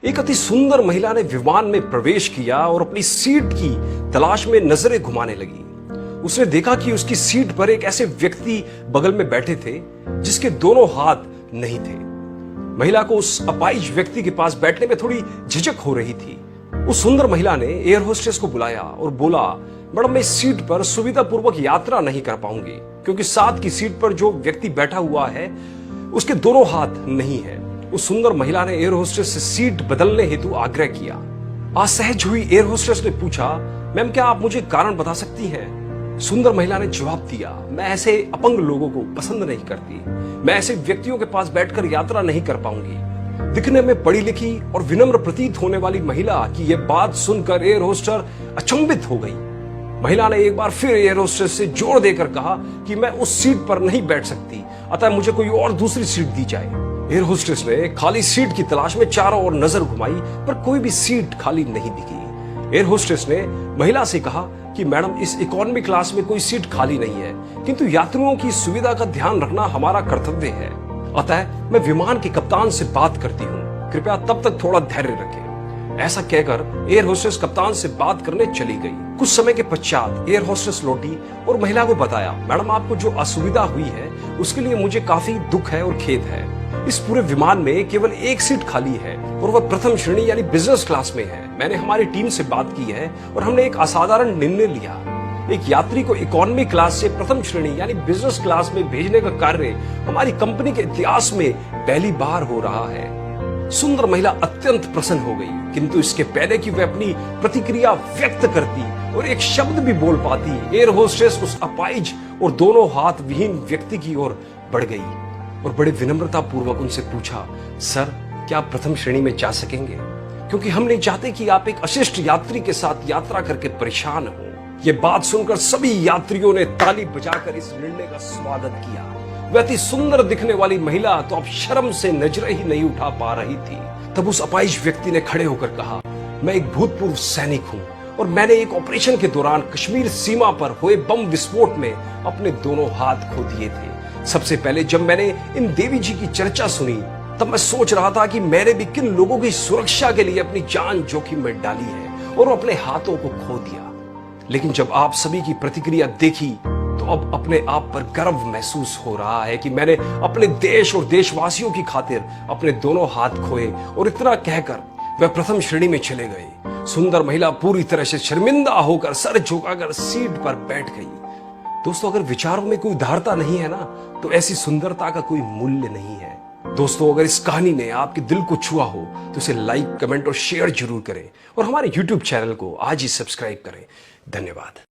एक अति सुंदर महिला ने विमान में प्रवेश किया और अपनी सीट की तलाश में नजरें घुमाने लगी। उसने देखा कि उसकी सीट पर एक ऐसे व्यक्ति बगल में बैठे थे जिसके दोनों हाथ नहीं थे। महिला को उस अपाहिज व्यक्ति के पास बैठने में थोड़ी झिझक हो रही थी। उस सुंदर महिला ने एयर होस्टेस को बुलाया और बोला, मैडम मैं इस सीट पर सुविधापूर्वक यात्रा नहीं कर पाऊंगी क्योंकि साथ की सीट पर जो व्यक्ति बैठा हुआ है उसके दोनों हाथ नहीं है। उस सुंदर महिला ने एयर होस्टेस से सीट बदलने हेतु आग्रह किया। असहज हुई एयर होस्टेस ने पूछा, मैम क्या आप मुझे कारण बता सकती हैं? सुंदर महिला ने जवाब दिया, मैं ऐसे अपंग लोगों को पसंद नहीं करती। मैं ऐसे व्यक्तियों के पास बैठकर यात्रा नहीं कर पाऊंगी। दिखने में पढ़ी लिखी और विनम्र प्रतीत होने वाली महिला की यह बात सुनकर एयर होस्टर अचंभित हो गई। महिला ने एक बार फिर एयर होस्टेस से जोर देकर कहा कि मैं उस सीट पर नहीं बैठ सकती, अतः मुझे कोई और दूसरी सीट दी जाए। एयर होस्टेस ने खाली सीट की तलाश में चारों ओर नजर घुमाई पर कोई भी सीट खाली नहीं दिखी। एयर होस्टेस ने महिला से कहा कि मैडम इस इकोनॉमी क्लास में कोई सीट खाली नहीं है, किंतु यात्रियों की सुविधा का ध्यान रखना हमारा कर्तव्य है, अतः मैं विमान के कप्तान से बात करती हूँ, कृपया तब तक थोड़ा धैर्य रखें। ऐसा कहकर एयर होस्टेस कप्तान से बात करने चली गई। कुछ समय के पश्चात एयर होस्टेस लौटी और महिला को बताया, मैडम आपको जो असुविधा हुई है उसके लिए मुझे काफी दुख है और खेद है। इस पूरे विमान में केवल एक सीट खाली है और वह प्रथम श्रेणी यानी बिजनेस क्लास में है। मैंने हमारी टीम से बात की है और हमने एक असाधारण निर्णय लिया। एक यात्री को इकोनॉमी क्लास से प्रथम श्रेणी यानी बिजनेस क्लास में भेजने का कार्य हमारी कंपनी के इतिहास में पहली बार हो रहा है। सुंदर महिला अत्यंत प्रसन्न हो गई, किंतु इसके पहले कि वह अपनी प्रतिक्रिया व्यक्त करती और एक शब्द भी बोल पाती, एयर होस्टेस उस अपाहिज और दोनों हाथ विहीन व्यक्ति की ओर बढ़ गई और बड़े विनम्रता पूर्वक उनसे पूछा, सर क्या आप प्रथम श्रेणी में जा सकेंगे? क्योंकि हम नहीं चाहते कि आप एक अशिष्ट यात्री के साथ यात्रा करके परेशान हो। यह बात सुनकर सभी यात्रियों ने ताली बजाकर इस निर्णय का स्वागत किया। वह अति सुंदर दिखने वाली महिला तो अब शर्म से नजरें ही नहीं उठा पा रही थी। तब उस अपाहिज व्यक्ति ने खड़े होकर कहा, मैं एक भूतपूर्व सैनिक हूं और मैंने एक ऑपरेशन के दौरान कश्मीर सीमा पर हुए बम विस्फोट में अपने दोनों हाथ खो दिए थे। सबसे पहले जब मैंने इन देवी जी की चर्चा सुनी तब मैं सोच रहा था कि मैंने भी किन लोगों की सुरक्षा के लिए अपनी जान जोखिम में डाली है और अपने हाथों को खो दिया। लेकिन जब आप सभी की प्रतिक्रिया देखी तो अब अपने आप पर गर्व महसूस हो रहा है कि मैंने अपने देश और देशवासियों की खातिर अपने दोनों हाथ खोए। और इतना कहकर वह प्रथम श्रेणी में चले गए। सुंदर महिला पूरी तरह से शर्मिंदा होकर सर झुकाकर सीट पर बैठ गई। दोस्तों अगर विचारों में कोई उदारता नहीं है ना तो ऐसी सुंदरता का कोई मूल्य नहीं है। दोस्तों अगर इस कहानी ने आपके दिल को छुआ हो तो इसे लाइक, कमेंट और शेयर जरूर करें और हमारे YouTube चैनल को आज ही सब्सक्राइब करें। धन्यवाद।